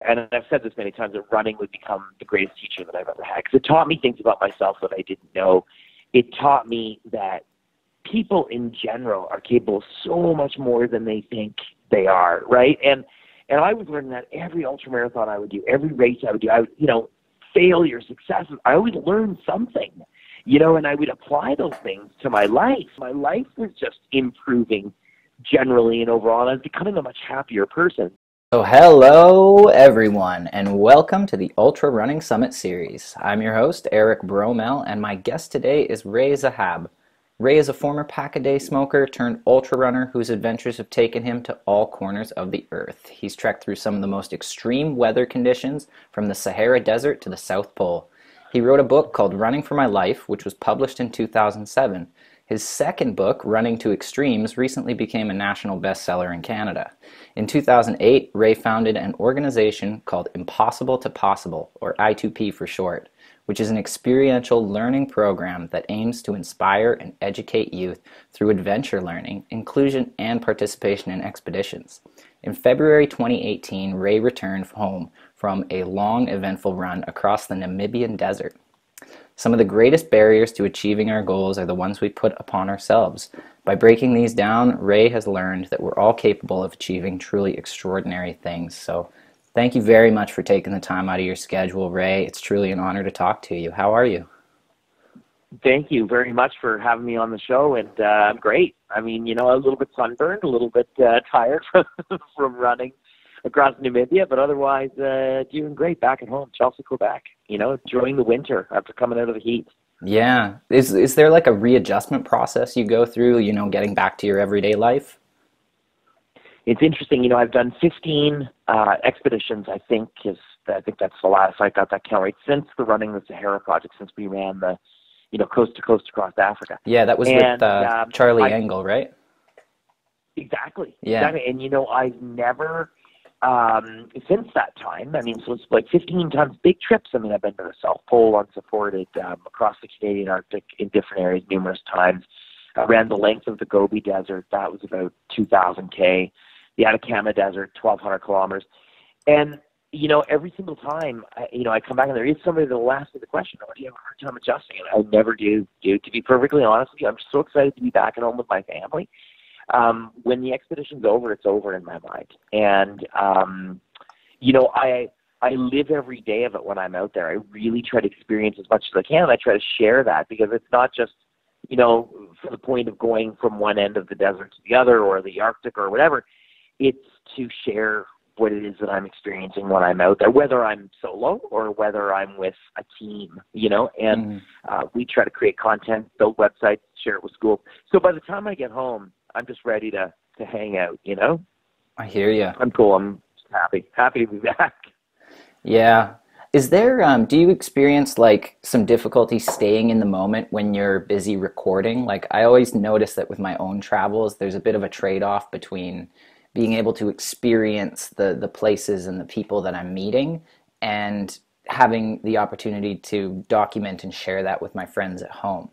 and I've said this many times, that running would become the greatest teacher that I've ever had, because it taught me things about myself that I didn't know. It taught me that people in general are capable of so much more than they think they are, right? And I was learning that every ultramarathon I would do, every race I would do, failure, success, I always learned something, and I would apply those things to my life. My life was just improving generally and overall, and I was becoming a much happier person. So hello everyone, and welcome to the Ultra Running Summit series. I'm your host, Eric Bromell, and my guest today is Ray Zahab. Ray is a former pack-a-day smoker turned ultra runner whose adventures have taken him to all corners of the earth. He's trekked through some of the most extreme weather conditions, from the Sahara Desert to the South Pole. He wrote a book called Running for My Life, which was published in 2007. His second book, Running to Extremes, recently became a national bestseller in Canada. In 2008, Ray founded an organization called Impossible to Possible, or I2P for short, which is an experiential learning program that aims to inspire and educate youth through adventure learning, inclusion, and participation in expeditions. In February 2018, Ray returned home from a long, eventful run across the Namibian desert. Some of the greatest barriers to achieving our goals are the ones we put upon ourselves. By breaking these down, Ray has learned that we're all capable of achieving truly extraordinary things. So thank you very much for taking the time out of your schedule, Ray. It's truly an honor to talk to you. How are you? Thank you very much for having me on the show, and I'm great. I mean, a little bit sunburned, a little bit tired from running across Namibia, but otherwise doing great back at home, Chelsea, Quebec, enjoying the winter after coming out of the heat. Yeah. Is there like a readjustment process you go through, getting back to your everyday life? It's interesting, I've done 15 expeditions, I think that's the last I got that count right, since the Running the Sahara project, since we ran the, coast to coast across Africa. Yeah, that was with Charlie Engle, right? Exactly. Yeah. Exactly. And, I've never, since that time, so it's like 15 times, big trips. I've been to the South Pole unsupported, across the Canadian Arctic in different areas numerous times. I ran the length of the Gobi Desert. That was about 2,000 K. The Atacama Desert, 1,200 kilometers. And, every single time, I come back and there is somebody that will ask me the question, oh, do you have a hard time adjusting? And I never do. To be perfectly honest with you, I'm so excited to be back at home with my family. When the expedition's over, it's over in my mind. And, I live every day of it when I'm out there. I really try to experience as much as I can. And I try to share that, because it's not just, for the point of going from one end of the desert to the other, or the Arctic or whatever. It's to share what it is that I'm experiencing when I'm out there, whether I'm solo or whether I'm with a team, and we try to create content, build websites, share it with schools. So by the time I get home, I'm just ready to hang out, I hear you. I'm cool. I'm happy to be back. Yeah. Is there, do you experience like some difficulty staying in the moment when you're busy recording? Like, I always notice that with my own travels, there's a bit of a trade-off between being able to experience the places and the people that I'm meeting, and having the opportunity to document and share that with my friends at home.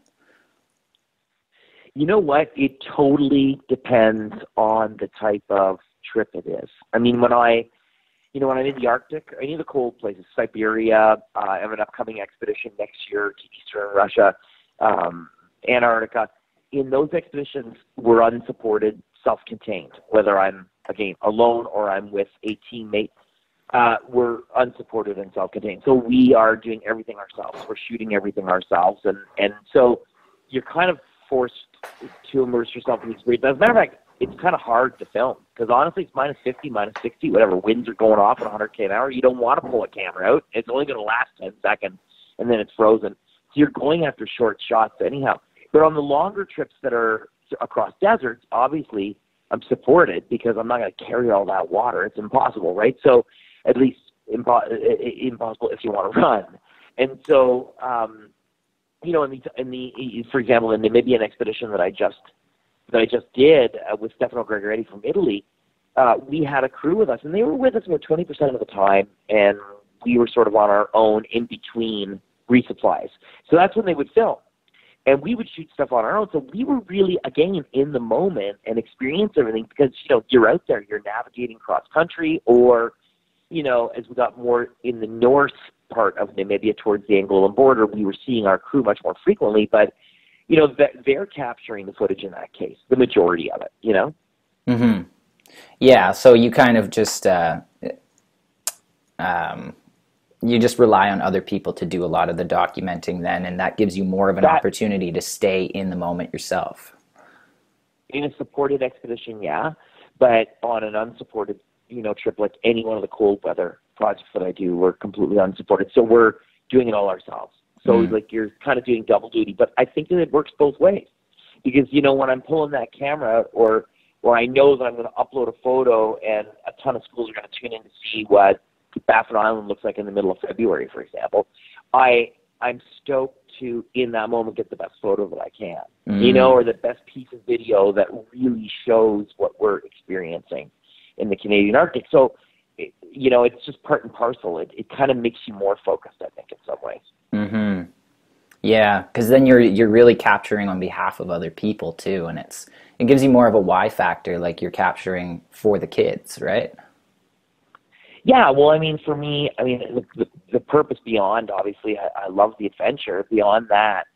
You know what? It totally depends on the type of trip it is. When when I'm in the Arctic, any of the cold places, Siberia, I have an upcoming expedition next year to Eastern Russia, Antarctica. In those expeditions, we're unsupported, self-contained, whether I'm, again, alone or I'm with a teammate. We're unsupported and self-contained. So we are doing everything ourselves. We're shooting everything ourselves. And so you're kind of forced to immerse yourself in the experience. As a matter of fact, it's kind of hard to film, because honestly, it's minus 50, minus 60, whatever. Winds are going off at 100 K an hour. You don't want to pull a camera out. It's only going to last 10 seconds, and then it's frozen. So you're going after short shots anyhow. But on the longer trips that are across deserts, obviously, I'm supported, because I'm not going to carry all that water. It's impossible, right? So at least impossible if you want to run. And so, for example, the Namibian expedition that I just did with Stefano Gregoretti from Italy, we had a crew with us, and they were with us about 20% of the time, and we were sort of on our own in between resupplies. So that's when they would film, and we would shoot stuff on our own. So we were really, again, in the moment and experience everything, because you're out there, you're navigating cross country, or as we got more in the north part of Namibia towards the Angolan border, we were seeing our crew much more frequently. But, they're capturing the footage in that case, the majority of it, Mm-hmm. Yeah, so you kind of just you just rely on other people to do a lot of the documenting then, and that gives you more of an opportunity to stay in the moment yourself. In a supported expedition, yeah, but on an unsupported, trip, like any one of the cold weather projects that I do, we're completely unsupported. So we're doing it all ourselves. So like you're kind of doing double duty, but I think that it works both ways because, when I'm pulling that camera or I know that I'm going to upload a photo and a ton of schools are going to tune in to see what Baffin Island looks like in the middle of February, for example, I'm stoked to, in that moment, get the best photo that I can, or the best piece of video that really shows what we're experiencing in the Canadian Arctic. So, it's just part and parcel. It kind of makes you more focused, I think, in some ways. Mm-hmm. Yeah, because then you're really capturing on behalf of other people too, and it gives you more of a why factor, like you're capturing for the kids, right? Yeah, well, for me, the purpose beyond, obviously, I love the adventure. Beyond that,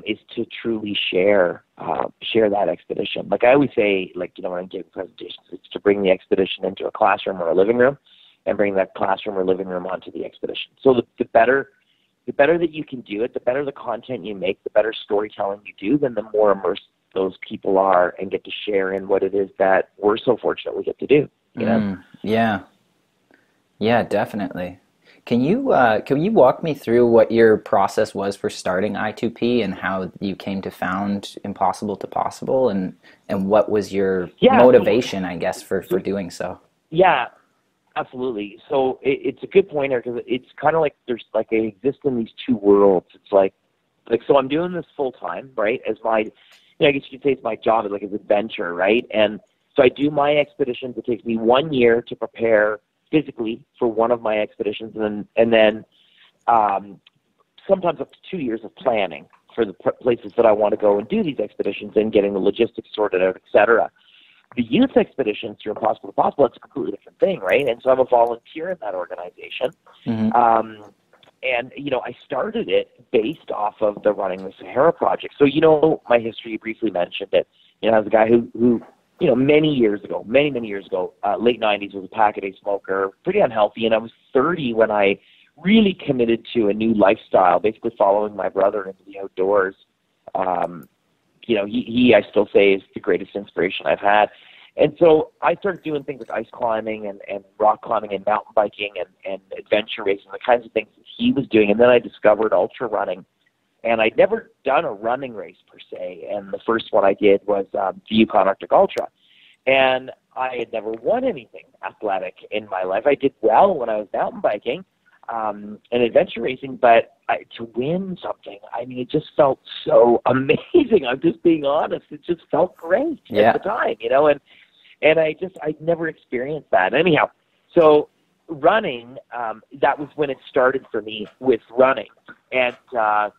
is to truly share that expedition. Like I always say, when I'm giving presentations, it's to bring the expedition into a classroom or a living room, and bring that classroom or living room onto the expedition. So the better that you can do it, the better the content you make, the better storytelling you do, then the more immersed those people are and get to share in what it is that we're so fortunate we get to do. Yeah, definitely. Can you walk me through what your process was for starting I2P and how you came to found Impossible to Possible, and what was your motivation, I guess, for doing so? Yeah, absolutely. So it's a good pointer because it's kind of like there's like I exist in these two worlds. It's like so I'm doing this full time, right? As my, I guess you could say it's my job, as like an adventure, right? And so I do my expeditions. It takes me 1 year to prepare physically for one of my expeditions, and then sometimes up to 2 years of planning for the places that I want to go and do these expeditions and getting the logistics sorted out, etc. The youth expeditions through Impossible to Possible, it's a completely different thing, right? And so I'm a volunteer in that organization. Mm-hmm. And, I started it based off of the Running the Sahara project. So, my history, you briefly mentioned it. I was a guy who many years ago, late 90s, was a pack-a-day smoker, pretty unhealthy, and I was 30 when I really committed to a new lifestyle, basically following my brother into the outdoors. He, I still say, is the greatest inspiration I've had. And so I started doing things like ice climbing and rock climbing and mountain biking and adventure racing, the kinds of things that he was doing. And then I discovered ultra running. And I'd never done a running race per se. And the first one I did was the Yukon Arctic Ultra. And I had never won anything athletic in my life. I did well when I was mountain biking and adventure racing, but to win something, it just felt so amazing. I'm just being honest. It just felt great at the time, and I'd never experienced that. Anyhow, so running, that was when it started for me with running. And I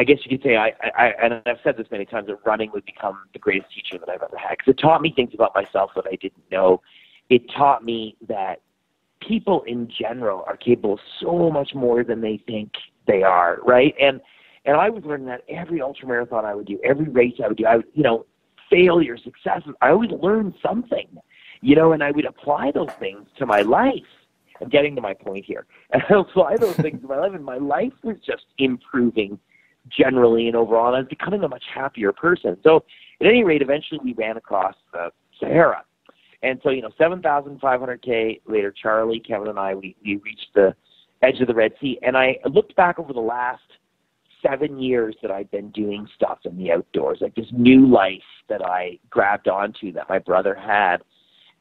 guess you could say, and I've said this many times, that running would become the greatest teacher that I've ever had, because it taught me things about myself that I didn't know. It taught me that people in general are capable of so much more than they think they are, right? And I was learning that every ultramarathon I would do, every race I would do, failure, successes, I always learned something, and I would apply those things to my life. I'm getting to my point here. And I apply those things to my life, and my life was just improving generally and overall, and I was becoming a much happier person. So at any rate, eventually we ran across the Sahara. And so, 7,500K later, Charlie, Kevin, and I, we reached the edge of the Red Sea. And I looked back over the last 7 years that I'd been doing stuff in the outdoors, like this new life that I grabbed onto that my brother had.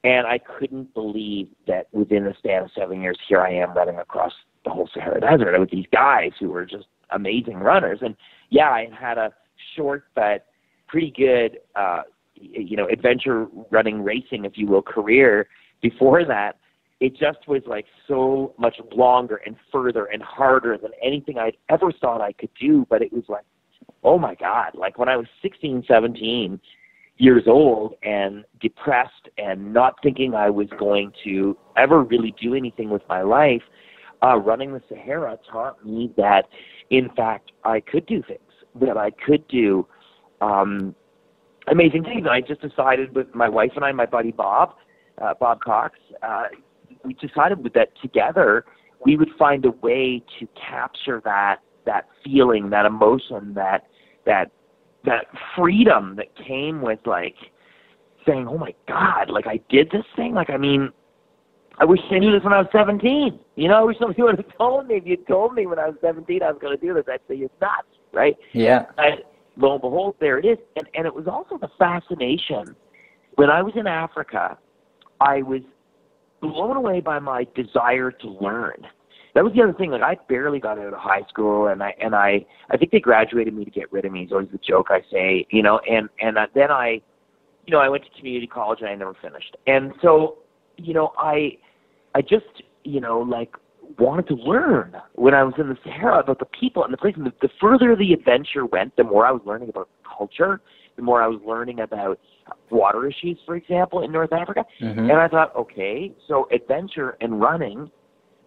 And I couldn't believe that within the span of 7 years, here I am running across the whole Sahara Desert with these guys who were just amazing runners. And yeah, I had a short but pretty good adventure running, racing, if you will, career before that. It just was like so much longer and further and harder than anything I'd ever thought I could do. But it was like, oh my God, like when I was 16, 17, years old and depressed and not thinking I was going to ever really do anything with my life, running the Sahara taught me that, in fact, I could do things, that I could do amazing things. I just decided with my wife and I, my buddy Bob Cox, we decided that together we would find a way to capture that feeling, that emotion, that freedom that came with, like, saying, oh my God, like, I did this thing. Like, I mean, I wish I knew this when I was 17. You know, I wish somebody would have told me. If you told me when I was 17 I was going to do this, I'd say you're nuts, right? Yeah. And lo and behold, there it is. And it was also the fascination. When I was in Africa, I was blown away by my desire to learn. That was the other thing. Like, I barely got out of high school, and I think they graduated me to get rid of me. Is always the joke I say, you know. And then I went to community college and I never finished. And so, you know, I just, you know, like, wanted to learn when I was in the Sahara about the people and the place. And the further the adventure went, the more I was learning about culture, the more I was learning about water issues, for example, in North Africa. Mm-hmm. And I thought, okay, so adventure and running,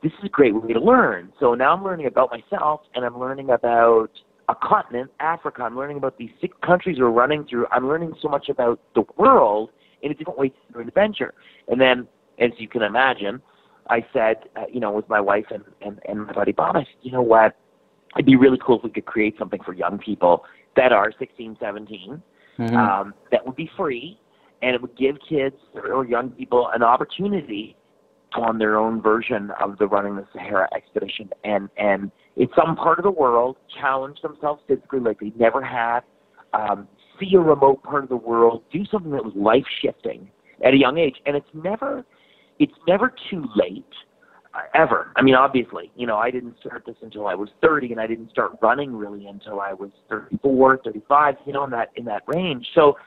this is a great way to learn. So now I'm learning about myself, and I'm learning about a continent, Africa. I'm learning about these 6 countries we're running through. I'm learning so much about the world in a different way through an adventure. And then, as you can imagine, I said, you know, with my wife and my buddy Bob, I said, you know what, it'd be really cool if we could create something for young people that are 16, 17, Mm-hmm. that would be free, and it would give kids or young people an opportunity on their own version of the Running the Sahara expedition, and in some part of the world, challenge themselves physically like they never had, see a remote part of the world, do something that was life-shifting at a young age. And it's never too late, ever. I mean, obviously, you know, I didn't start this until I was 30, and I didn't start running really until I was 34, 35, you know, in that range. So,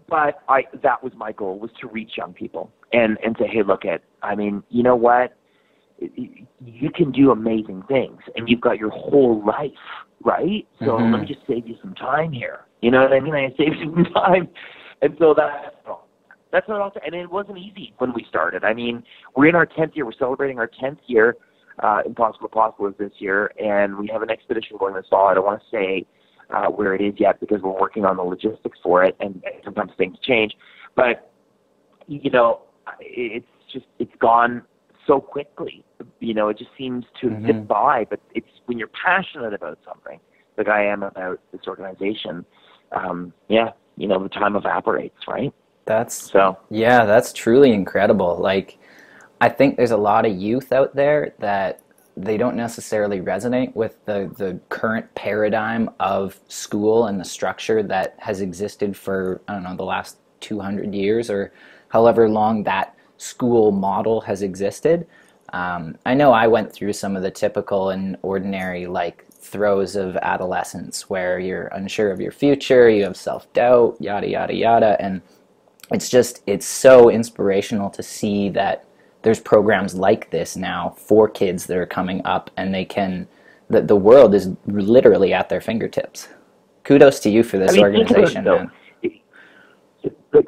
but that was my goal, was to reach young people and say, hey, look I mean, you know what? You can do amazing things, and you've got your whole life, right? So Mm-hmm. let me just save you some time here. You know what I mean? I saved you some time. And so that's not all. And it wasn't easy when we started. I mean, we're in our 10th year. We're celebrating our 10th year. Impossible Possible is this year, and we have an expedition going this fall. I don't want to say where it is yet because we're working on the logistics for it, and sometimes things change. But, you know, it's gone so quickly. You know, it just seems to Mm-hmm. zip by. But it's when you're passionate about something, like I am about this organization, you know, the time evaporates, right? That's truly incredible. Like, I think there's a lot of youth out there that they don't necessarily resonate with the current paradigm of school and the structure that has existed for, I don't know, the last 200 years or however long that school model has existed. I know I went through some of the typical and ordinary, like, throes of adolescence where you're unsure of your future, you have self-doubt, yada, yada, yada. And it's so inspirational to see that there's programs like this now for kids that are coming up, and the world is literally at their fingertips. Kudos to you for this organization, man.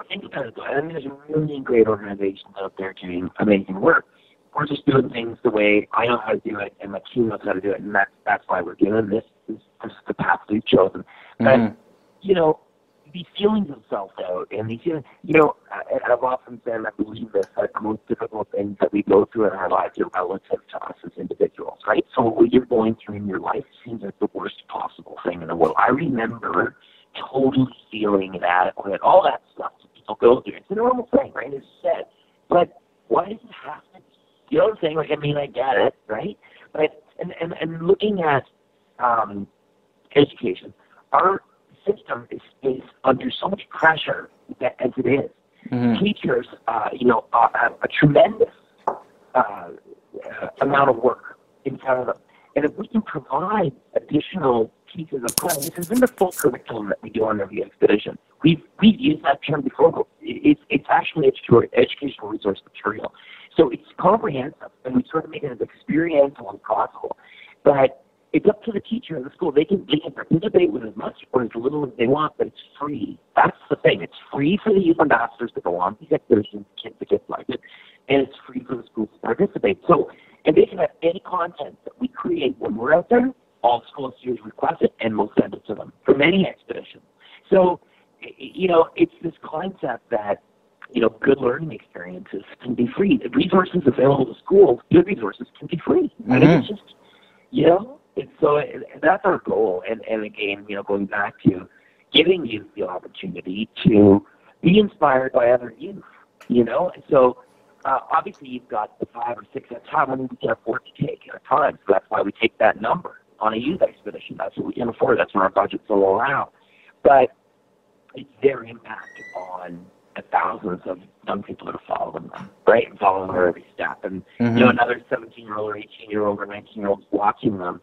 Think about it, though. I mean, there's really great organizations out there doing amazing work. We're just doing things the way I know how to do it, and my team knows how to do it, and that's why we're doing this. This is the path we've chosen. Mm-hmm. But, you know, these feelings of self-doubt and these feelings, you know, I've often said, and I believe this, that the most difficult things that we go through in our lives are relative to us as individuals, right? So what you're going through in your life seems like the worst possible thing in the world. I remember totally feeling inadequate, all that stuff that people go through. It's a normal thing, right? It's said. But why does it happen? You know what I'm saying? Like, I mean, I get it, right? But, and looking at education, our system is under so much pressure as it is. Mm-hmm. Teachers, have a tremendous amount of work in front of them. And if we can provide additional pieces of content, this is in the full curriculum that we do on every expedition. We've used that term before, but it's actually educational resource material. So it's comprehensive, and we sort of make it as experiential as possible. But it's up to the teacher and the school. They can participate with as much or as little as they want, but it's free. That's the thing. It's free for the youth ambassadors to go on these expeditions, kids that get selected, and it's free for the schools to participate. So, and they can have any content that we create when we're out there. All school students request it, and we'll send it to them from any expedition. So, it's this concept that, good learning experiences can be free. The resources available to schools, good resources, can be free. I mean, it's just, that's our goal. And again, going back to giving youth the opportunity to be inspired by other youth, And so, obviously, you've got the 5 or 6 at a time. I mean, we can afford to take at a time, so that's why we take that number on a youth expedition. That's what we can afford. That's what our budgets will allow. But it's their impact on the thousands of young people that are following them, right? And following their every step. And, another 17-year-old or 18-year-old or 19-year-old watching them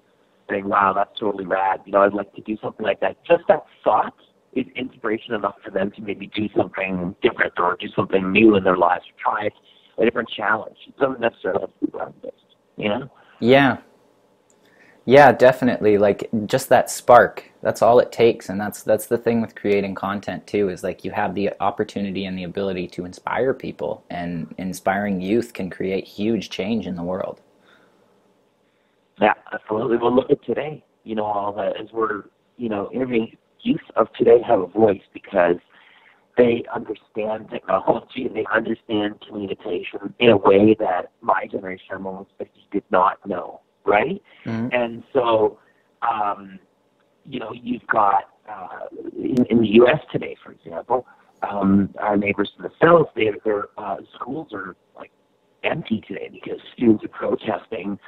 saying, wow, that's totally rad. I'd like to do something like that. Just that thought is inspiration enough for them to maybe do something different or do something new in their lives or try a different challenge. It doesn't necessarily have to be ground-based, Yeah, definitely. Like, just that spark, that's all it takes. And that's the thing with creating content too, is like you have the opportunity and the ability to inspire people, and inspiring youth can create huge change in the world. Yeah, absolutely. Well, look at today, all that as we're, interviewing youth of today have a voice because they understand technology and they understand communication in a way that my generation of almost 50 did not know. Right? And so, you've got, in the U.S. today, for example, our neighbors to the south, their schools are, like, empty today because students are protesting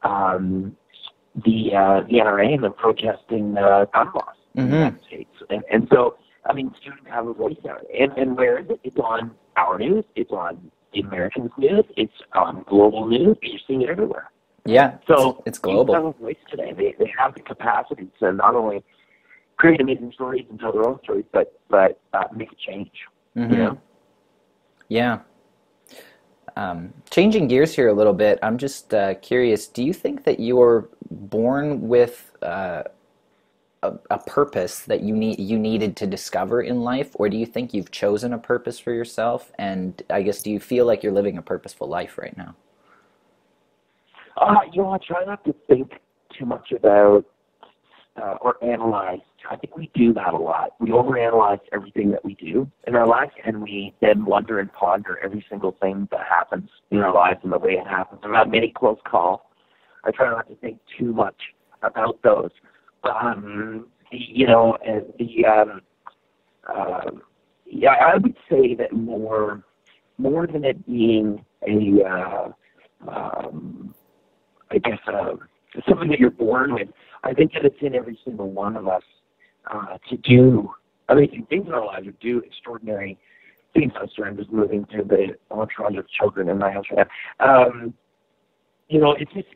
the NRA, and they're protesting gun laws in the United States. And so, I mean, students have a voice out. And where is it? It's on our news. It's on the Americans' news. It's on global news. You're seeing it everywhere. Yeah, so it's global. Youth have a voice today. They have the capacity to not only create amazing stories and tell their own stories, but make a change. Yeah. Changing gears here a little bit, I'm just curious, do you think that you're born with a purpose that you needed to discover in life, or do you think you've chosen a purpose for yourself? And I guess, do you feel like you're living a purposeful life right now? I try not to think too much about or analyze. I think we do that a lot. We overanalyze everything that we do in our life, and we then wonder and ponder every single thing that happens in our lives and the way it happens. I've had many close calls. I try not to think too much about those. I would say that more than it being something that you're born with, I think that it's in every single one of us to do amazing things in our lives, or do extraordinary things. I'm just moving through the entourage of children in my house right now. It's just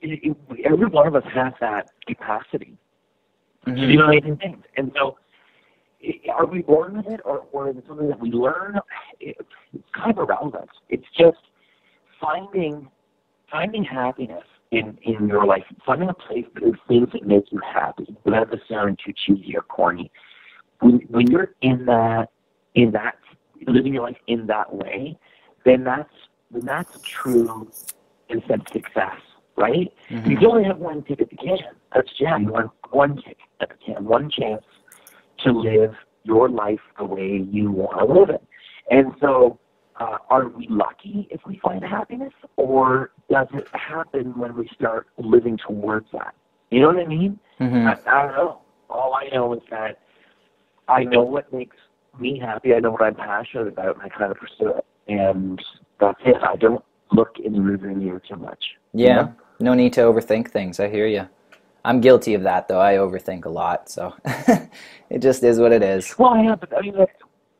every one of us has that capacity to do amazing things. And so, are we born with it, or is it something that we learn? It's kind of irrelevant. It's just finding happiness in your life, finding a place that is things that make you happy, without it sounding too cheesy or corny. When you're in that living your life in that way, then that's true in a sense success, right? You only have one ticket to can. That's jam. You want one ticket to can, one chance to live your life the way you want to live it. And so, are we lucky if we find happiness, or does it happen when we start living towards that? You know what I mean? I don't know. All I know is that I know what makes me happy. I know what I'm passionate about, and I kind of pursue it. And that's it. I don't look in the rearview mirror too much. Yeah, no need to overthink things. I hear you. I'm guilty of that, though. I overthink a lot, so it just is what it is. Well, yeah, but I mean,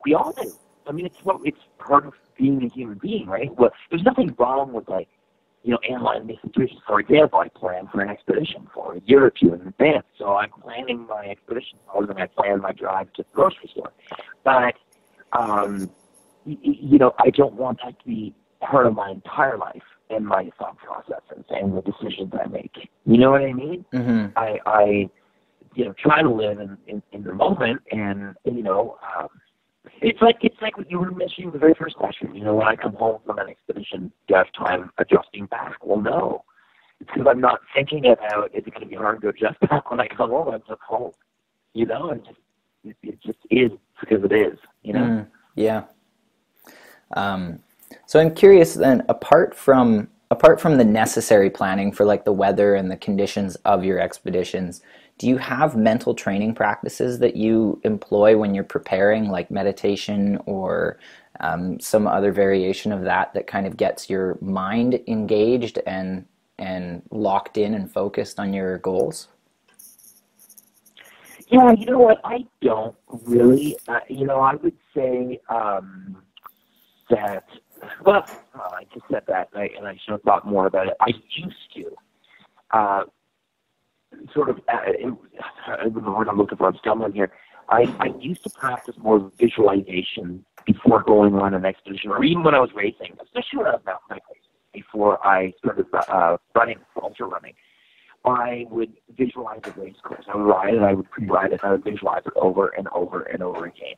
we all do. I mean, it's part of being a human being, right? Well, there's nothing wrong with, like, analyzing these situations. For example, I plan for an expedition for a year or two in advance, so I'm planning my expedition more than I plan my drive to the grocery store. But, I don't want that to be part of my entire life. and my thought processes and the decisions I make. You know what I mean? Mm-hmm. I try to live in the moment, and it's like what you were mentioning in the very first question. When I come home from an expedition, do I have time adjusting back? Well, no. It's because I'm not thinking about, is it going to be hard to adjust back when I come home? I'm just home. And it just is because it is, Yeah. So I'm curious then, apart from the necessary planning for like the weather and the conditions of your expeditions, do you have mental training practices that you employ when you're preparing, like meditation or some other variation of that kind of gets your mind engaged and locked in and focused on your goals? Yeah, you know what? I don't really. I would say that. Well, I just said that, and I should have thought more about it. I used to sort of. The word I'm looking for, I'm stumbling here. I used to practice more visualization before going on an expedition, or even when I was racing, especially when I was mountain biking. Before I started running, ultra running, I would visualize the race course. I would ride it, I would pre-ride it, and I would visualize it over and over and over again.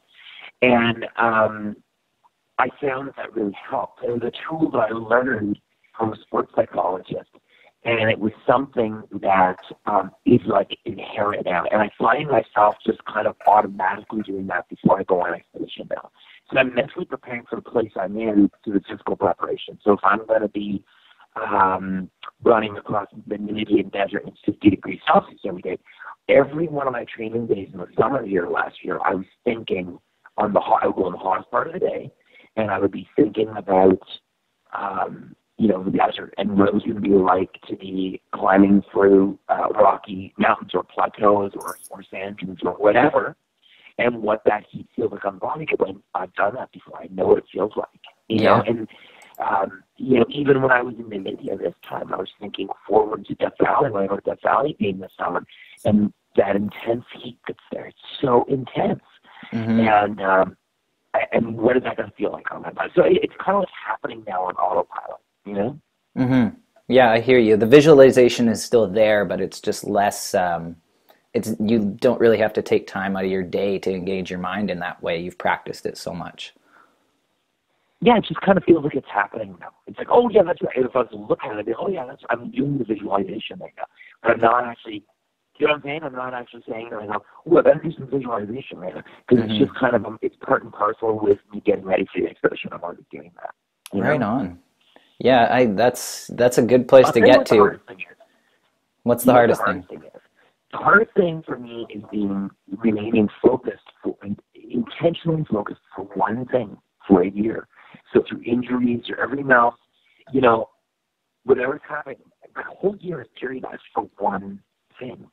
And I found that really helped. And the tool that I learned from a sports psychologist, and it was something that is like inherent now. And I find myself just kind of automatically doing that before I go on an expedition now. So I'm mentally preparing for the place I'm in through the physical preparation. So if I'm going to be running across the Namibian desert in 50 degrees Celsius every day, every one of my training days in the summer here last year, I was thinking I would go on the hottest part of the day, and I would be thinking about, the desert and what it was going to be like to be climbing through rocky mountains or plateaus or sand dunes or whatever, and what that heat feels like on the body. Because I've done that before. I know what it feels like, know. And even when I was in Namibia this time, I was thinking forward to Death Valley when I go to Death Valley being this summer, and that intense heat that's there. It's so intense, and what is that going to feel like on my body? So it's kind of like happening now on autopilot, Mm-hmm. Yeah, I hear you. The visualization is still there, but it's just less. You don't really have to take time out of your day to engage your mind in that way. You've practiced it so much. Yeah, it just kind of feels like it's happening now. It's like, oh yeah, that's right. If I was to look at it, I'd be, oh yeah, I'm doing the visualization right now. But I'm not actually, you know what I'm saying? I'm not actually saying right now, oh, I better do some visualization right now. Because it's just kind of, it's part and parcel with me getting ready for the expedition. I'm already doing that. Right on. Yeah, that's a good place to get to. What's the hardest thing? The hardest thing for me is remaining focused, intentionally focused for one thing for a year. So through injuries or everything else, whatever's happening, my whole year is periodized for one thing.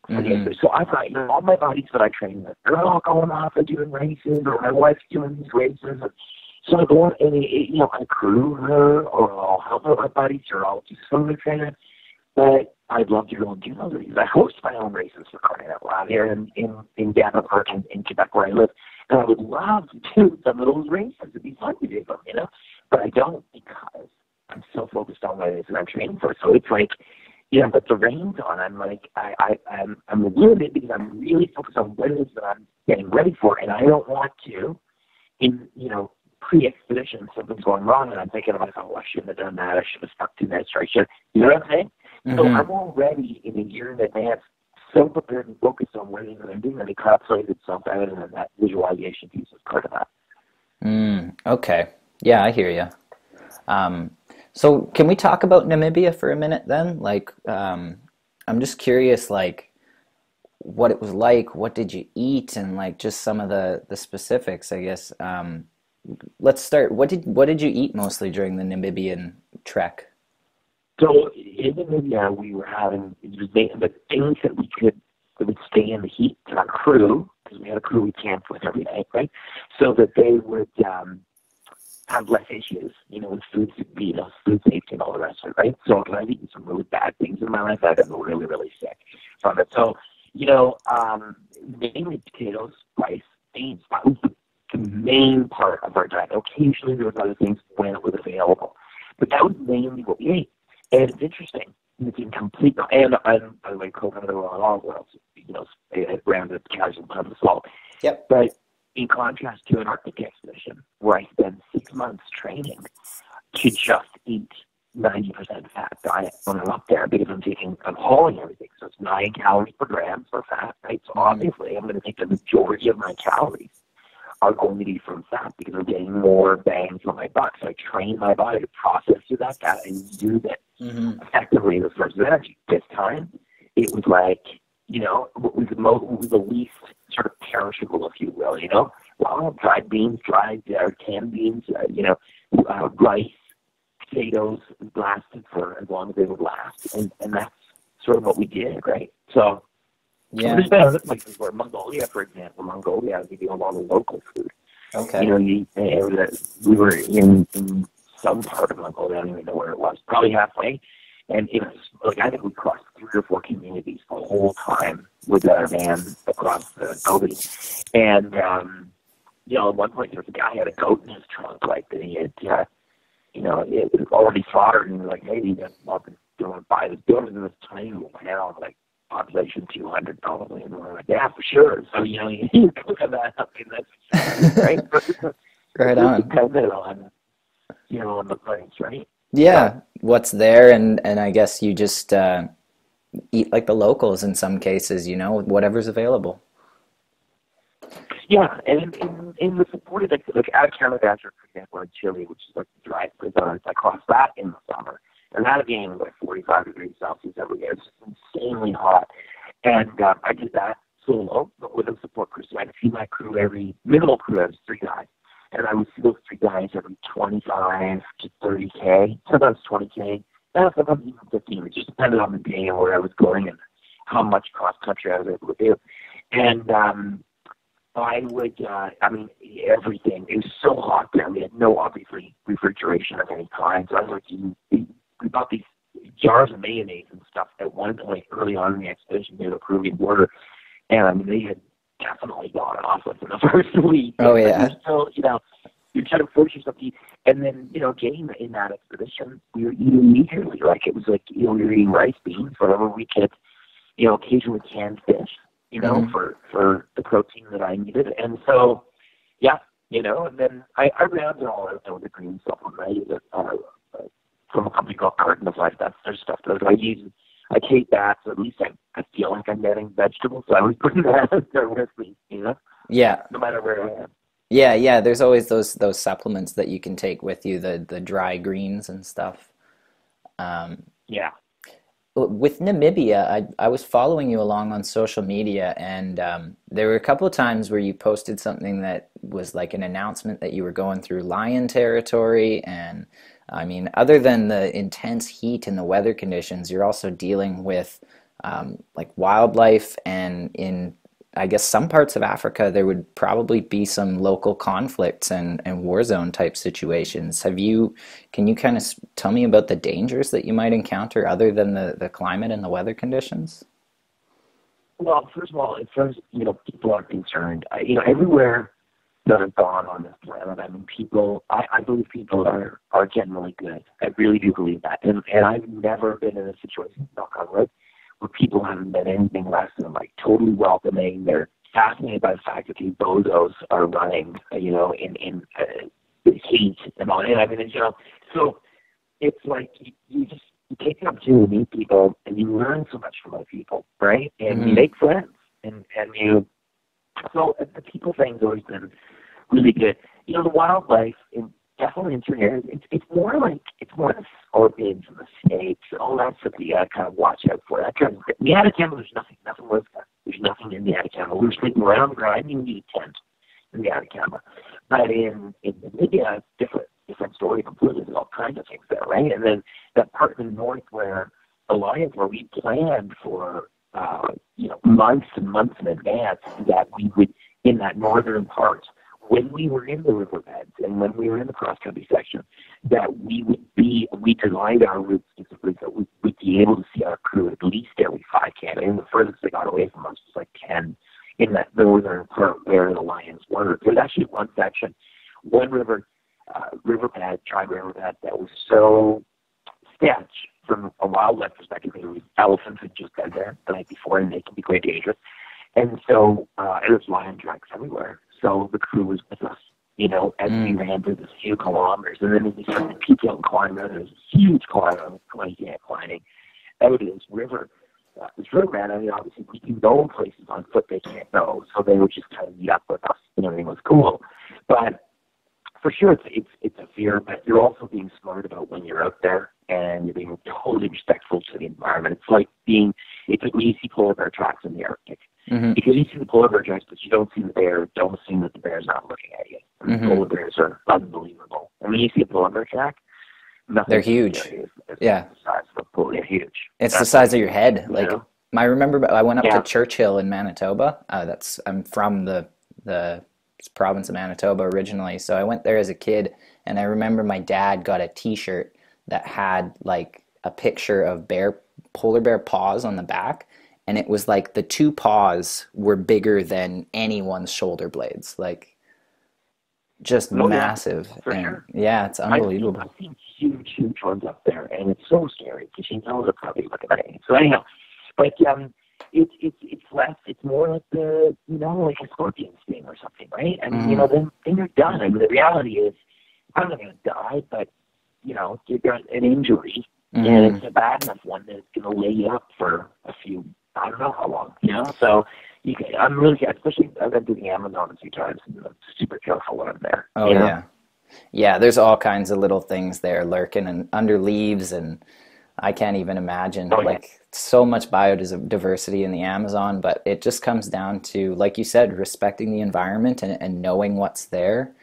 So I've got all my buddies that I train with, they're all going off and doing races, or my wife's doing these races. So I go on and I crew her, or I'll help out my buddies, or I'll do some of the training. But I'd love to go and do those races. I host my own races for crying out loud here in Davenport in Quebec where I live. And I would love to do some of those races. It'd be fun to do them, But I don't, because I'm so focused on what it is that I'm training for. So it's like, but the rain's on. I'm like, I'm limited because I'm really focused on what it is that I'm getting ready for. And I don't want to, pre-expedition, something's going wrong, and I'm thinking to myself, I shouldn't have done that. I should have stuck to this, or I should, you know what I'm saying? So I'm already in a year in advance, so prepared and focused on what it is that I'm doing, and it kind of plays itself out, and then that visualization piece is part of that. Okay. Yeah, I hear you. So can we talk about Namibia for a minute then? Like, I'm just curious, like, what it was like, what did you eat, and like just some of the specifics, I guess. Let's start. What did you eat mostly during the Namibian trek? So in Namibia, we were having the things that would stay in the heat to our crew, because we had a crew we camped with every night, right? So that they would have less issues, with food safety and all the rest of it, right? So I've eaten some really bad things in my life. I've been really, really sick from it. So, mainly potatoes, rice, beans, the main part of our diet. Occasionally there was other things when it was available, but that was mainly what we ate. And it's interesting. It's in complete, and I'm, by the way, co-founder of all worlds, around the casual pub assault. Yep. But in contrast to an Arctic expedition, where I spend 6 months training to just eat 90% fat diet when I'm up there because I'm hauling everything. So it's 9 calories per gram for fat, right? So obviously I'm going to take the majority of my calories are going to be from fat because I'm getting more bang for my buck. So I train my body to process through that fat and use it effectively as a source of energy. This time, it was like, what was the least sort of perishable, if you will, Well, dried beans, canned beans, rice, potatoes lasted for as long as they would last. And that's sort of what we did, right? So, yeah. There's been other places where Mongolia, for example, we do a lot of local food. Okay. We were in some part of Mongolia, I don't even know where it was, probably halfway. And it was like, I think we crossed 3 or 4 communities the whole time with our van across the Gobi. And, at one point there was a guy who had a goat in his trunk, like that he had, it was already slaughtered, and like, hey, you guys want to buy this goat in this tiny little town, like, population 200 probably, and we're like, yeah, for sure. So, you cook that up, and that's right. Right on. Dependent on, on the place, right? Yeah, what's there, and I guess you just eat like the locals in some cases, whatever's available. Yeah, and in the supported, like out of Canada, for example, in Chile, which is like the dry prisons, I crossed that in the summer. And that being like 45 degrees Celsius every day. It's just insanely hot. And I did that solo, but with a support crew. So I'd see my crew minimal crew, I was 3 guys. And I would see those 3 guys every 25 to 30K, sometimes 20K, sometimes even 15. It just depended on the day and where I was going and how much cross-country I was able to do. And I would, everything. It was so hot there. We had no, obviously, refrigeration of any kind. So I was like, we bought these jars of mayonnaise and stuff at one point early on in the expedition near the Peruvian border, and they had definitely gone off within the first week. Oh yeah. So you're trying to force yourself to eat, and then getting in that expedition, we were eating leisurely. Like it was like we were eating rice, beans, whatever we could, occasionally canned fish, for the protein that I needed, and so and then I rounded all out with a green supplement. From a company called Carton of Life. That's their stuff that I take that, so at least I feel like I'm getting vegetables. So I was putting that out there with me, Yeah. No matter where I am. Yeah. There's always those supplements that you can take with you, the dry greens and stuff. Yeah. With Namibia, I was following you along on social media, and there were a couple of times where you posted something that was like an announcement that you were going through lion territory, and I mean, other than the intense heat and the weather conditions, you're also dealing with like wildlife, and in, I guess, some parts of Africa, there would probably be some local conflicts and war zone type situations. Can you kind of tell me about the dangers that you might encounter other than the climate and the weather conditions? Well, first of all, as far as, people are concerned, everywhere that have gone on this planet, I believe people are generally good. I really do believe that. And I've never been in a situation, knock on wood, where people haven't been anything less than like totally welcoming. They're fascinated by the fact that these bozos are running, in heat and all. And I mean, so it's like you take the opportunity to meet people and you learn so much from other people, right? And you make friends, and so the people thing's always been really good. The wildlife definitely in certain areas, it's more the scorpions and the snakes and all that stuff that you gotta kind of watch out for. The Atacama, there's nothing worth that. There's nothing in the Atacama. We were sleeping around the ground. I didn't need a tent in the Atacama. But in Namibia, it's different story completely. There's all kinds of things there, right? And then that part in the north where the lions, where we planned for months and months in advance that we would, in that northern part, when we were in the riverbeds and when we were in the cross-country section, that we designed our routes specifically so we'd be able to see our crew at least every 5K. And the furthest they got away from us was like 10 in that northern part where the lions were. There's actually one section, riverbed, tribe riverbed, that was so sketch from wildlife perspective, there was elephants had just been there the night before, and they can be quite dangerous. And so, there's lion tracks everywhere. So the crew was with us, as we ran through this few kilometers. And then as we started to peek out and climb, there's a huge climb, climbing out of this river. This river ran, obviously we can go places on foot they can't go. So they would just kind of meet up with us, and everything was cool. But for sure, it's a fear, but you're also being smart about when you're out there, and you're being totally respectful to the environment. It's like when you see polar bear tracks in the Arctic. Because you see the polar bear tracks, but you don't see the bear, don't assume that the bear's not looking at you. Polar bears are unbelievable. And when you see a polar bear track, they're huge. Yeah. The size of a polar, they're huge. It's the size of your head. Like, I remember I went up to Churchill in Manitoba. I'm from the province of Manitoba originally, so I went there as a kid, and I remember my dad got a T-shirt that had like a picture of polar bear paws on the back, and it was like the two paws were bigger than anyone's shoulder blades, like just massive. Sure. Yeah, it's unbelievable. I've seen huge ones up there, and it's so scary because you know they're probably looking at it. So anyhow, but it's less. It's more like like a scorpion sting or something, right? And then you're done. I mean, the reality is, I'm not going to die, but you've got an injury, and it's a bad enough one that it's going to lay you up for a few. I don't know how long. So I'm really, especially I've been to the Amazon a few times, and I'm super careful when I'm there. Oh yeah, yeah. There's all kinds of little things there lurking and under leaves, and I can't even imagine so much biodiversity in the Amazon, but it just comes down to, like you said, respecting the environment and knowing what's there.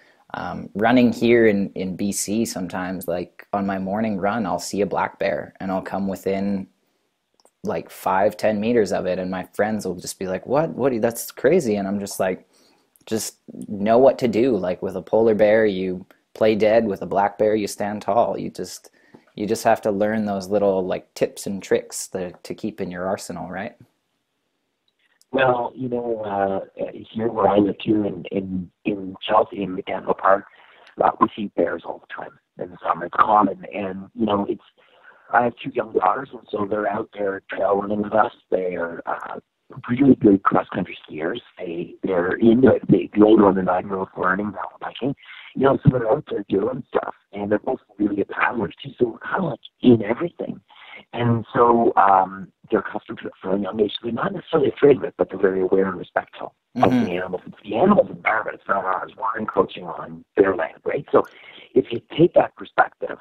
Running here in BC, sometimes, like on my morning run, I'll see a black bear and I'll come within like 5-10 meters of it, and my friends will just be like, what, that's crazy. And I'm just like, just know what to do. Like with a polar bear, you play dead. With a black bear, you stand tall. You just have to learn those little like tips and tricks to keep in your arsenal, right? Well, here where I live here in Chelsea, in Mechanical Park, we see bears all the time in the summer. It's common, and I have 2 young daughters, and so they're out there trail running with us. They are really good cross-country skiers. They're into it. The older one, the 9-year-old, learning mountain biking. So they're out there doing stuff, and they're both really good paddlers too. So we're kind of like in everything, and so they're accustomed to it from a young age. So they're not necessarily afraid of it, but they're very aware and respectful of the animals. It's the animals' environment. It's not ours. We're encroaching on their land, right? So if you take that perspective,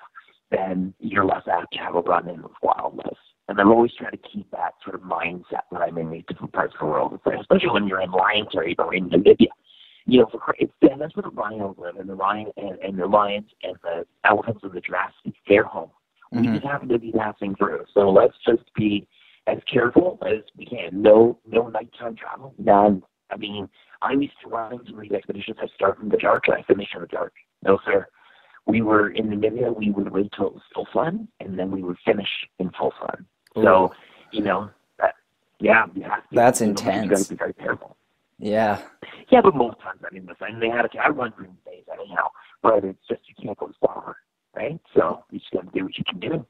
then you're less apt to have a run-in with wildlife. And I'm always trying to keep that sort of mindset when I'm in these different parts of the world, especially when you're in lion territory or in Namibia. That's where the rhinos live, and the lions and the elephants and the giraffes. It's their home. We just happen to be passing through. So let's just be as careful as we can. No nighttime travel. None. I mean, I'm used to running some of these expeditions. I start in the dark and I finish in the dark. No, sir. We were in Namibia, we would wait till it was full sun, and then we would finish in full sun. Ooh. So, you have to. That's intense. You got to be very careful. Yeah. Yeah, but most times, I run green days anyhow, but it's just you can't go far, right? So you just got to do what you can do.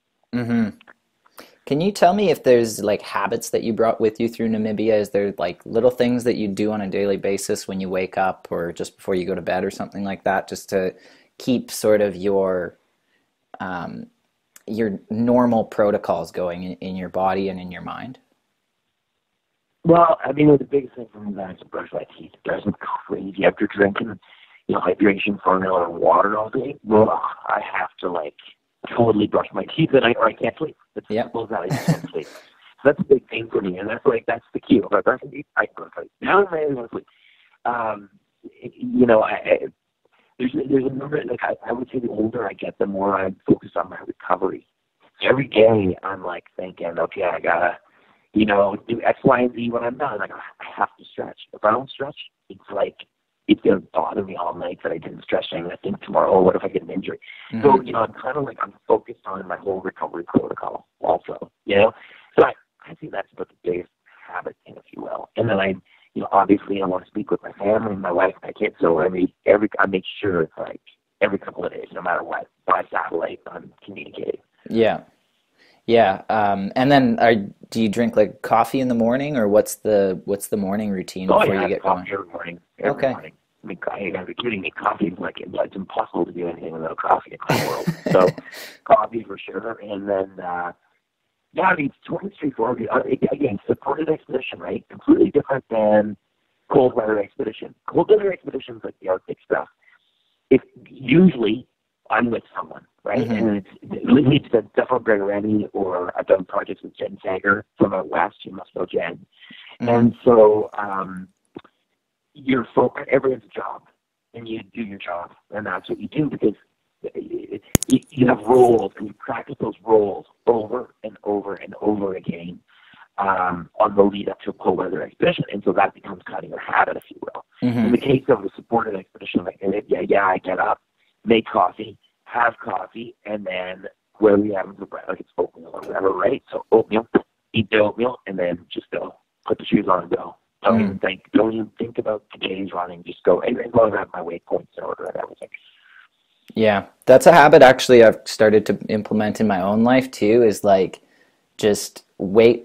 Can you tell me if there's like habits that you brought with you through Namibia? Is there like little things that you do on a daily basis when you wake up or just before you go to bed or something like that, just to keep sort of your normal protocols going in your body and in your mind? Well, the biggest thing for me is to brush my teeth. It drives me crazy after drinking, hydration formula or water all day. Well, I have to totally brush my teeth, or I can't sleep. It's simple as that. I just can't sleep. So that's a big thing for me, and that's the key. If I brush my teeth, I can go to sleep. Now I'm able to sleep. There's a number. I would say the older I get, the more I'm focused on my recovery. So every day I'm thinking, okay, I gotta do X, Y, and Z when I'm done. I have to stretch. If I don't stretch, it's going to bother me all night that I didn't stretch. And I think tomorrow, what if I get an injury? So, I'm kind of I'm focused on my whole recovery protocol also, So I think that's about the biggest habit thing, if you will. And then obviously I want to speak with my family and my wife and my kids. So I make sure it's every couple of days, no matter what, by satellite, I'm communicating. Yeah. Yeah. And then do you drink like coffee in the morning, or what's the morning routine Oh before yeah, I you have get coffee going? every morning. Every Okay. morning. I mean, giving me coffee is like it's impossible to do anything without coffee in my world. So, coffee for sure, and then yeah, I mean, it's totally straightforward. Again, supported expedition, right? Completely different than cold weather expedition. Cold weather expeditions like the Arctic stuff. If usually I'm with someone, right? Mm-hmm. And it leads to Stefan Gregoreni, or I've done projects with Jen Sager from out west. You must know Jen. Mm-hmm. And so you're focused. Everyone's a job, and you do your job, and that's what you do because you have roles, and you practice those roles over and over and over again on the lead up to a cold weather expedition, and so that becomes kind of your habit, if you will. In Mm-hmm. the case of a supported expedition, like I get up, make coffee, have coffee, and then where we have the bread, like it's oatmeal or whatever, right? So oatmeal, eat the oatmeal, and then just go, put the shoes on and go. Mm-hmm. Don't even think about today's running. Just go. And as long as I have my waypoints in order and everything. Yeah. That's a habit actually I've started to implement in my own life too, is like just wake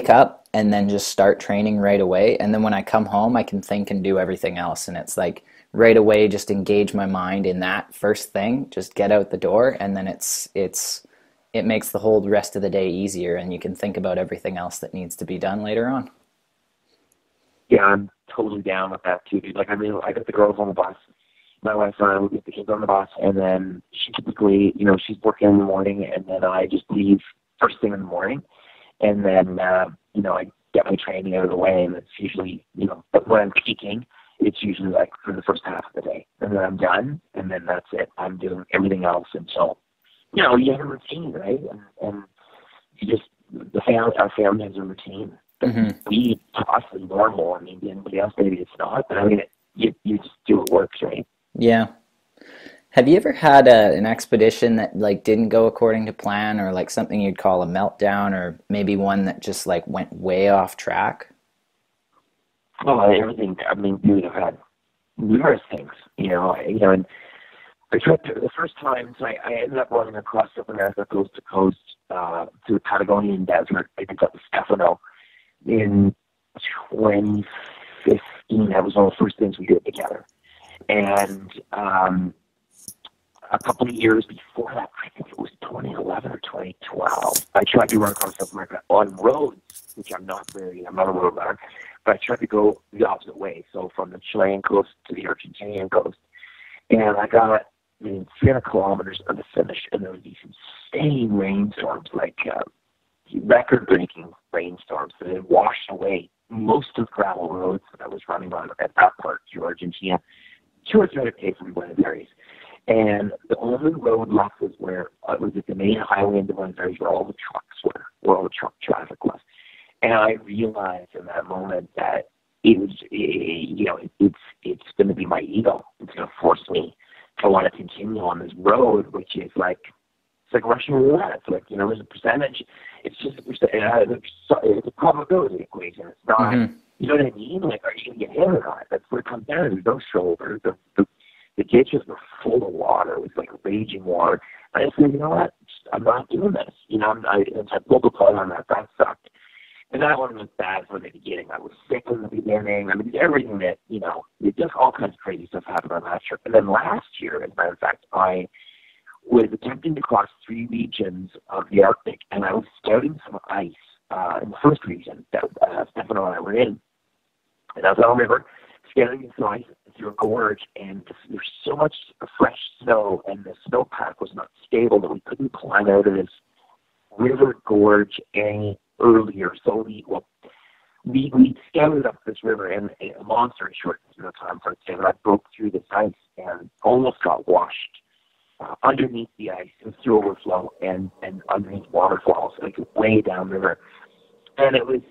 up and then just start training right away. And then when I come home, I can think and do everything else. And it's like right away, just engage my mind in that first thing, just get out the door. And then it makes the whole rest of the day easier, and you can think about everything else that needs to be done later on. Yeah, I'm totally down with that too, dude. Like, I mean, I get the girls on the bus. My wife and I would get the kids on the bus, and then she typically, she's working in the morning, and then I just leave first thing in the morning, and then, I get my training out of the way, and it's usually, but when I'm peaking, it's usually like for the first half of the day, and then I'm done, and then that's it. I'm doing everything else until, you have a routine, right? And you just, our family has a routine. Mm-hmm. We, to us, is normal. I mean, to anybody else, maybe it's not, but I mean, you just do what works, right? Yeah. Have you ever had an expedition that like didn't go according to plan, or like something you'd call a meltdown, or maybe one that just like went way off track? Well, everything. I mean, dude, I've had numerous things, and I tried to, the first time, so I ended up running across South America coast to coast to the Patagonian desert. I did that with Stefano in 2015. That was one of the first things we did together. And a couple of years before that, I think it was 2011 or 2012, I tried to run across South America on roads, which I'm not a road runner, but I tried to go the opposite way. So from the Chilean coast to the Argentinian coast. And I got 300 kilometers of the finish, and there were these insane rainstorms, like record-breaking rainstorms that had washed away most of the gravel roads that I was running on at that part through Argentina. 200 from Buenos Aires. And the only road left was where it was at the main highway into Buenos Aires where all the trucks were, where all the truck traffic was. And I realized in that moment that it was, it's going to be my ego. It's going to force me to want to continue on this road, which is like, it's like Russian roulette. It's like, there's a percentage. It's just a percent. It's a probability equation. It's not, Mm-hmm. you know what I mean? Like, are you going to get hit or not? That's what it comes down to. There's no shoulder. The ditches were full of water. It was like raging water. And I said, you know what? I'm not doing this. I pulled the plug on that. That sucked. And that one was bad from the beginning. I was sick in the beginning. I mean, everything that, just all kinds of crazy stuff happened on that trip. And then last year, as a matter of fact, I was attempting to cross 3 regions of the Arctic, and I was scouting some ice in the first region that Stefano and I were in. And I was on a river, scouting some ice through a gorge, and there's so much fresh snow, and the snowpack was not stable that we couldn't climb out of this river gorge any earlier. So we scouted up this river, and a long story short, time for it, I broke through this ice and almost got washed underneath the ice and through overflow and underneath waterfalls, like way downriver. And it was,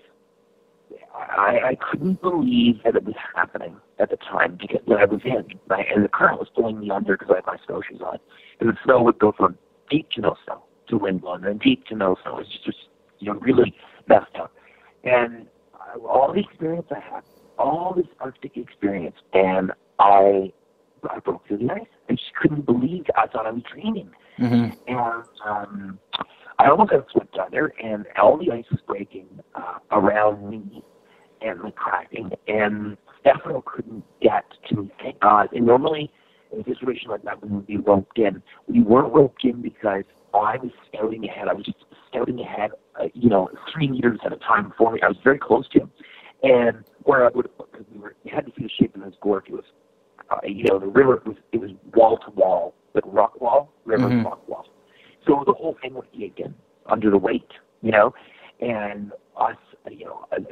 I couldn't believe that it was happening at the time because when I was in, and the current was pulling me under because I had my snowshoes on. And the snow would go from deep to no snow to wind blowing, and deep to no snow. It was just really messed up. And all the experience I had, all this Arctic experience, and I broke through the ice. I just couldn't believe I thought I was dreaming. Mm-hmm. And I almost got swept under, and all the ice was breaking around me and the cracking, and Stefano couldn't get to me, thank God. And normally, in a situation like that, we would be roped in. We weren't roped in because I was scouting ahead. I was just scouting ahead, 3 meters at a time before me. I was very close to him. And where I would have, because you had to see the shape of this gorge. It was, the river, it was wall to wall, like rock wall, river rock wall. So the whole thing would cave in under the weight, and us,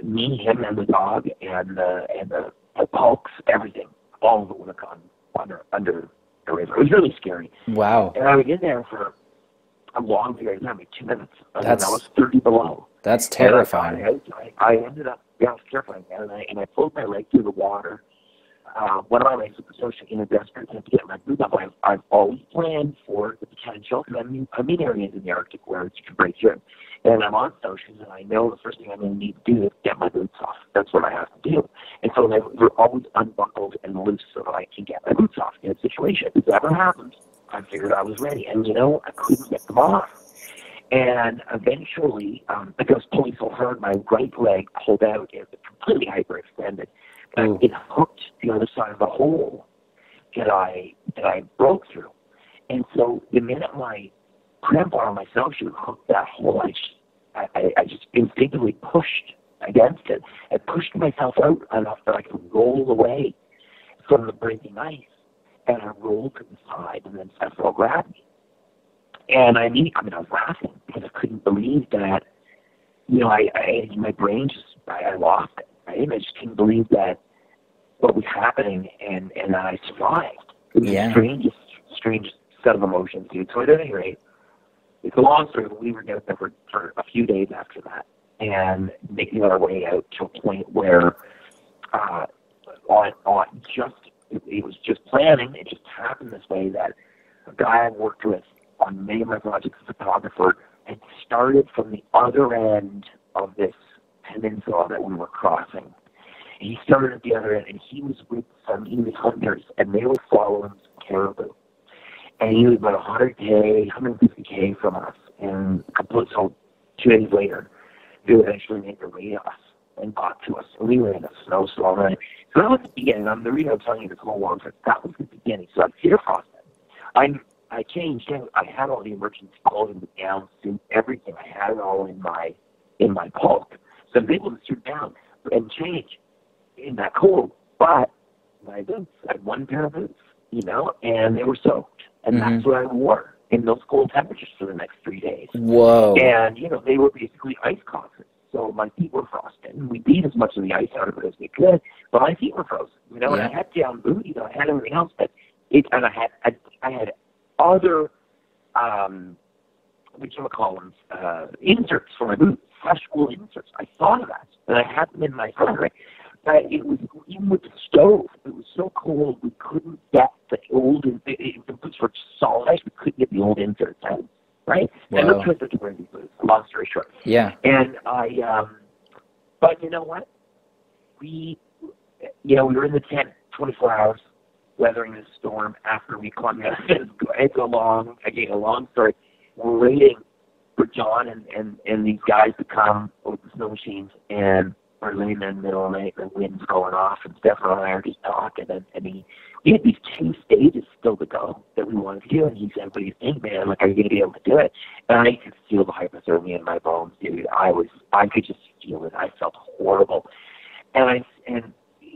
me, him, and the dog, and the pulks, everything, all of it would have gone under the river. It was really scary. Wow. And I was in there for a long period of time, like 2 minutes. I was 30 below. That's terrifying. I ended up, it was terrifying, and I pulled my leg through the water. One of my legs was so in a desperate attempt to get my boot up. I've always planned for the potential, because I'm in areas in the Arctic where you can break through. And I'm on snowshoes, and I know the first thing I'm going to need to do is get my boots off. That's what I have to do. And so they're always unbuckled and loose so that I can get my boots off in a situation. If that ever happens, I figured I was ready. And, I couldn't get them off. And eventually, like I was pulling so hard, my right leg pulled out. It was completely hyperextended. It hooked the other side of the hole that I broke through. And so the minute my crampon on my snowshoe hooked that hole, I just instinctively pushed against it. I pushed myself out enough that I could roll away from the breaking ice. And I rolled to the side, and then Stefano grabbed me. And I was laughing because I couldn't believe that, my brain I lost it. Right? I just couldn't believe that what was happening, and I survived. It was the strangest set of emotions, dude. So at any rate, it's a long story, but we were down there for a few days after that, and making our way out to a point where it was just planning. It just happened this way that a guy I worked with on many of my projects, a photographer, had started from the other end of this peninsula that we were crossing. And he started at the other end, and he was with some English hunters, and they were following some caribou. And he was about 100K, 150K from us. And so 2 days later, they eventually made their way to us and got to us. And we were in a snowstorm. So that was the beginning. The reason I'm telling you this whole long trip, that was the beginning. So I'm fear frosted. I changed. I had all the emergency clothing, the down suit, everything. I had it all in my pulk. So I was able to sit down and change in that cold. But my boots, I had one pair of boots, and they were soaked. And that's what I wore in those cold temperatures for the next 3 days. Whoa. And, they were basically ice coffins. So my feet were frosted. And we beat as much of the ice out of it as we could. But my feet were frozen. And I had down boots, I had everything else. But I had other, inserts for my boots, fresh wool inserts. I thought of that. And I had them in my car. But it was, even with the stove, it was so cold, we couldn't get the boots were solid ice, we couldn't get the old inserts out, right? Wow. And no choice but to wear these boots, long story short. Yeah. And but you know what? We were in the tent 24 hours, weathering this storm after we climbed out. It's a long story. We're waiting for John and these guys to come with the snow machines, and we're laying there in the middle of the night, the wind's going off, and Stefano and I are just talking, and we had these 2 stages still to go that we wanted to do, and he said, "What do you think, man? Like, are you going to be able to do it?" And I could feel the hypothermia in my bones, dude. I could just feel it. I felt horrible. And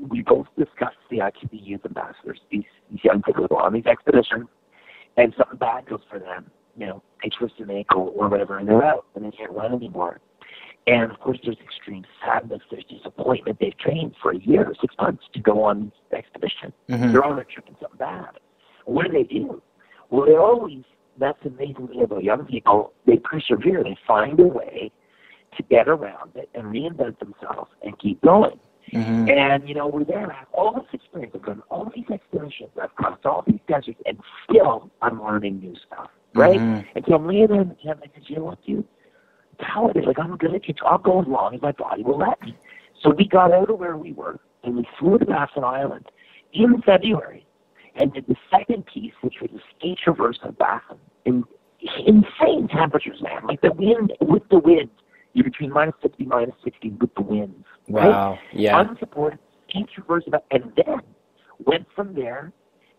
we both discussed the IQB youth ambassadors, these young people who go on these expeditions, and something bad goes for them. They twist an ankle or whatever, and they're out, and they can't run anymore. And, of course, there's extreme sadness. There's disappointment. They've trained for a year or 6 months to go on this expedition. Mm-hmm. They're on a trip and something bad. What do? Well, they always, that's the amazing thing about young people, they persevere. They find a way to get around it and reinvent themselves and keep going. Mm-hmm. And, we're there. I have all this experience. I've done all these expeditions. I've crossed all these deserts, and still I'm learning new stuff, right? Mm-hmm. And so I'm laying there in the tent, and I said, you know what, dude? Paladin, I'll go as long as my body will let me. So we got out of where we were, and we flew to Baffin Island in February, and did the second piece, which was a stage traverse of Baffin. And insane temperatures, man. Like with the wind, you're between -50, -60 with the winds. Right? Wow. Yeah. Unsupported, came through first, and then went from there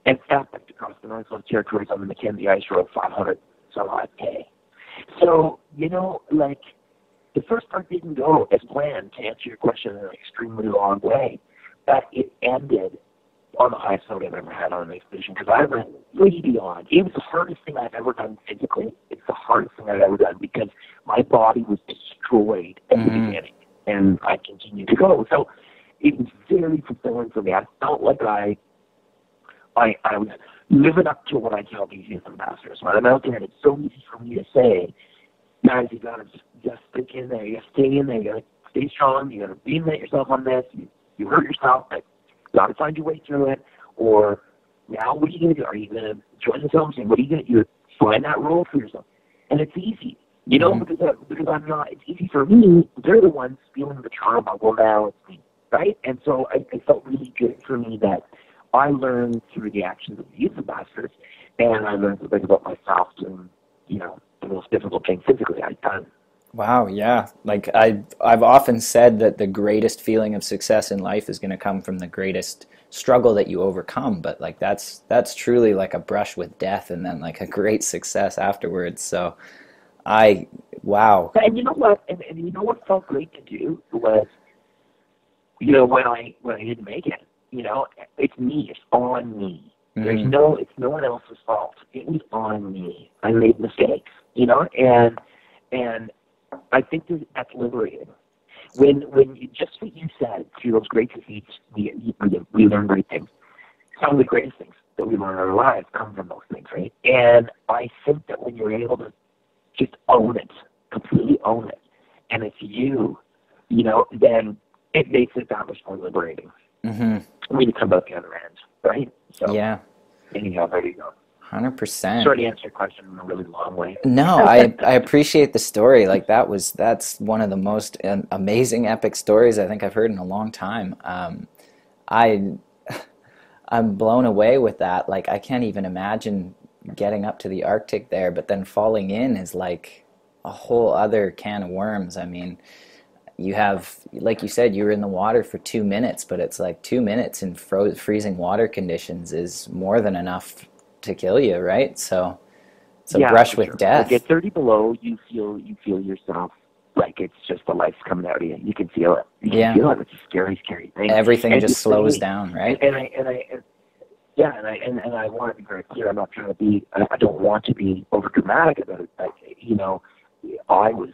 and epicked across the Northwest Territories on the Mackenzie Ice Road, 500 some odd K. So, like, the first part didn't go as planned, to answer your question, in an extremely long way, but it ended on the highest note I've ever had on an expedition, because I went way beyond. It was the hardest thing I've ever done physically. It's the hardest thing I've ever done, because my body was destroyed at the beginning, and I continued to go. So it was very fulfilling for me. I felt like I was living up to what I tell these youth ambassadors. When I'm out there, and it's so easy for me to say, guys, you gotta just stick in there, you gotta stay in there, you gotta stay strong, you gotta reinvent yourself on this, you hurt yourself, but you gotta find your way through it. Or now, what are you gonna do? Are you gonna join the film team? What are you gonna do? Find that role for yourself. And it's easy, because I'm not. It's easy for me. They're the ones feeling the trauma. Well, now it's me, right? And so it felt really good for me that I learned through the actions of the youth ambassadors, and I learned something about myself doing, the most difficult thing physically I've done. Wow, yeah. Like I've often said that the greatest feeling of success in life is going to come from the greatest struggle that you overcome, but like that's truly like a brush with death, and then like a great success afterwards. So wow. And you know what? And you know what felt great to do was, when I didn't make it, it's me. It's on me. It's no one else's fault. It was on me. I made mistakes, and I think that's liberating. When just what you said, those great defeats, we learn great things. Some of the greatest things that we learn in our lives come from those things, right? And I think that when you're able to just own it, completely own it, and it's you, then it makes it that much more liberating. When you come out the other end, right? So, yeah. Anyhow, there you go. 100%. Sorry to answer your question in a really long way. No, I appreciate the story. Like that's one of the most amazing epic stories I think I've heard in a long time. I'm blown away with that. Like I can't even imagine getting up to the Arctic there, but then falling in is like a whole other can of worms. I mean, you have, like you said, you were in the water for 2 minutes, but it's like 2 minutes in freezing water conditions is more than enough to kill you, right? So it's a brush with death. Like at 30 below, you feel yourself like it's just the life's coming out of you. You can feel it. You can feel it. It's a scary, scary thing. Everything just slows down, right? And I want to be very clear. I'm not trying to be. I don't want to be over dramatic about it. But I was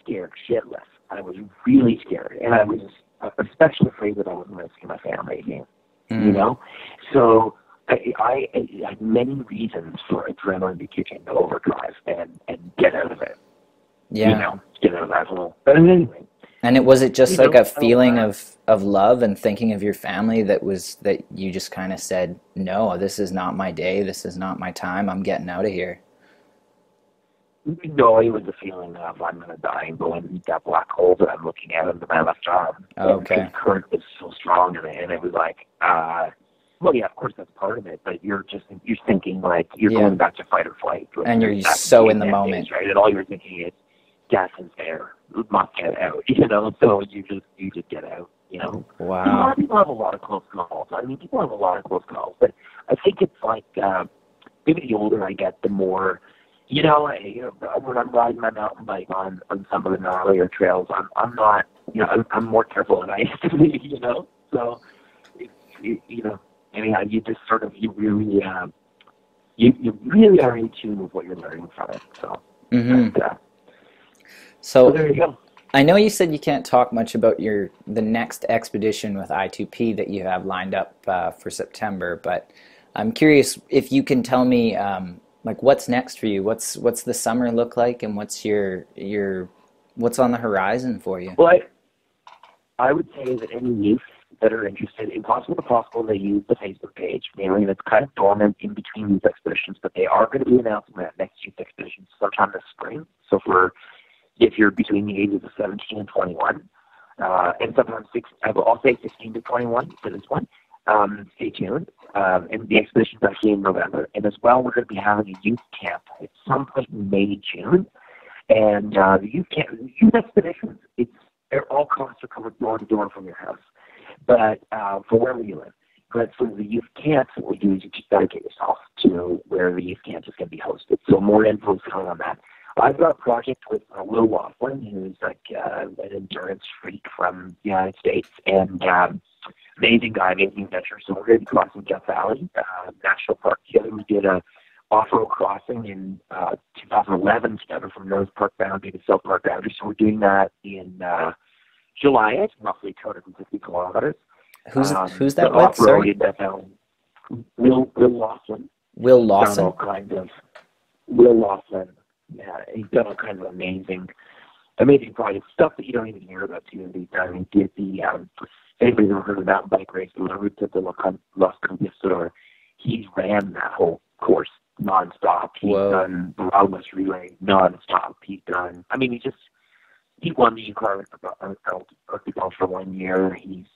scared shitless. I was really scared, and I was especially afraid that I wasn't going to see my family again. So I had many reasons for adrenaline to kick into overdrive and get out of it. Yeah. Get out of that hole. But anyway. And was it just like a feeling of love and thinking of your family that you just kind of said, no, this is not my day, this is not my time, I'm getting out of here? No, it was the feeling of I'm going to die and go and meet that black hole that I'm looking at under my left arm. Okay. And the current was so strong, and it was like, well, yeah, of course that's part of it, but you're thinking like you're going back to fight or flight. And you're so in the moment. Days, right? And all you're thinking is, death is there. Must get out, so you just get out, Wow. A lot of people have a lot of close calls. I mean, people have a lot of close calls, but I think it's like, maybe the older I get, the more, when I'm riding my mountain bike on some of the gnarlier trails, I'm not, I'm more careful than I used to be, so, anyhow, you just sort of, you really are in tune with what you're learning from it, so. So there you go. I know you said you can't talk much about the next expedition with I2P that you have lined up for September, but I'm curious if you can tell me like what's next for you. What's the summer look like, and what's what's on the horizon for you? Well, I would say that any youth that are interested, Impossible to Possible, they use the Facebook page. Mainly, that's kind of dormant in between these expeditions, but they are going to be announcing that next youth expedition sometime this spring. So if you're between the ages of 17 and 21, and sometimes I'll say 16 to 21 for this one, stay tuned. And the expedition's actually in November. And as well, we're going to be having a youth camp at some point in May, June. And the youth camp, youth expeditions, all costs are covered door to door from your house, but for wherever you live. But for the youth camps, what we do is you just dedicate yourself to where the youth camp is going to be hosted. So more info is coming on that. I've got a project with Will Laughlin, who's like an endurance freak from the United States, and amazing guy, amazing adventure. So we're going to be crossing Death Valley National Park together. We did a off-road crossing in 2011 together from North Park boundary to South Park boundary. So we're doing that in July. It's roughly 250 kilometers. Who's that with? Sorry, Will Laughlin. Will Lawson. Will Laughlin. Yeah, he's done all kinds of amazing projects, stuff that you don't even hear about too. He's done. He did the anybody's ever heard of that bike race, the Ruta de Los Conquistadores? He's ran that whole course nonstop. He's done the Raumas Relay nonstop. He's done. I mean, he won the UCAR for 1 year. He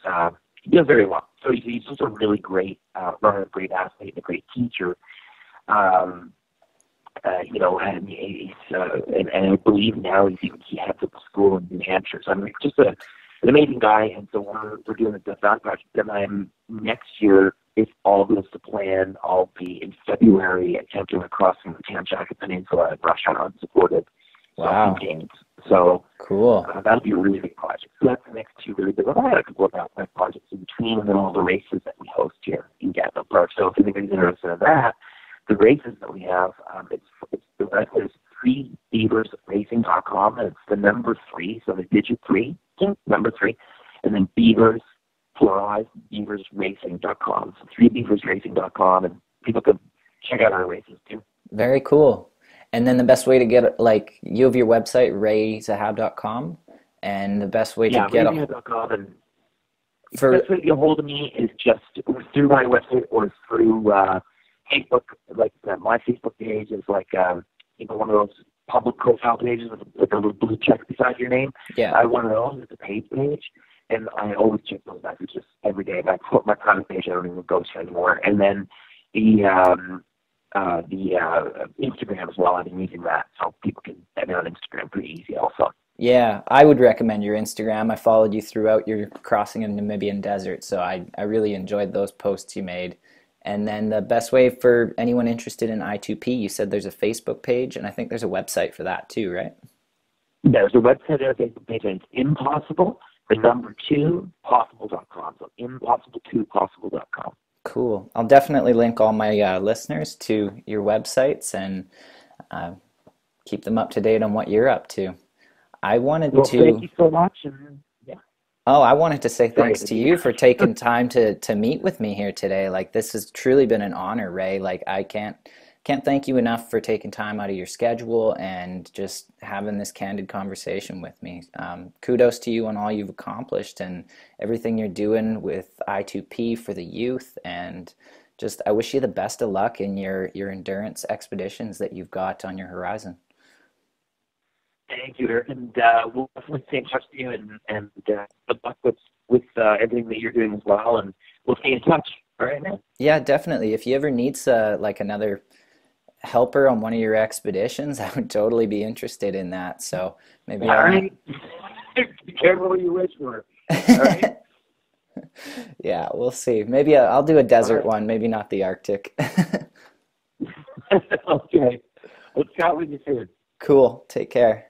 does very well. So he's just a really great runner, a great athlete, and a great teacher. And he's and I believe now he heads up a school in New Hampshire. So I mean, just an amazing guy. And so we're doing the Death Valley project. Then next year, if all goes to plan, I'll be in February attempting a crossing the Kamchatka Peninsula in Russia unsupported. Wow. Games. So cool. That'll be a really big project. So that's the next two really big. I had a couple of outside projects in between, and then all the races that we host here in Gatineau Park. So if anybody's interested in that, the races that we have, the website is 3beaversracing.com, and it's the number 3, so the digit 3, number 3, and then beavers, pluralized, beaversracing.com. So 3beaversracing.com, and people can check out our races too. Very cool. And then the best way to get, you have your website, rayzahab.com, and the best way to get rayzahab.com, and the best way to get a hold of me is just through my website or through Facebook. Like my Facebook page is like one of those public profile pages with a little blue check beside your name. Yeah. I have one of those. It's a paid page, and I always check those messages every day. If I put my private page, I don't even go to anymore. And then the Instagram as well. I've been using that, so people can get me on Instagram pretty easy also. Yeah, I would recommend your Instagram. I followed you throughout your crossing in the Namibian desert, so I really enjoyed those posts you made. And then the best way for anyone interested in I2P, you said there's a Facebook page, and I think there's a website for that too, right? There's a website and a Facebook page, and it's impossible, the number 2, possible.com. So impossible2possible.com. Cool. I'll definitely link all my listeners to your websites and keep them up to date on what you're up to. Thank you so much. And, Oh, I wanted to say thanks to you for taking time to meet with me here today. This has truly been an honor, Ray. I can't thank you enough for taking time out of your schedule and just having this candid conversation with me. Kudos to you on all you've accomplished and everything you're doing with I2P for the youth. And just, I wish you the best of luck in your endurance expeditions that you've got on your horizon. Thank you, Eric, and we'll definitely stay in touch with you, and good luck with everything that you're doing as well, and we'll stay in touch. All right, man? Yeah, definitely. If you ever need another helper on one of your expeditions, I would totally be interested in that. So maybe. All right. Be careful what you wish for. All right. Yeah, we'll see. Maybe I'll do a desert one. Maybe not the Arctic. Okay. We'll chat with you soon. Cool. Take care.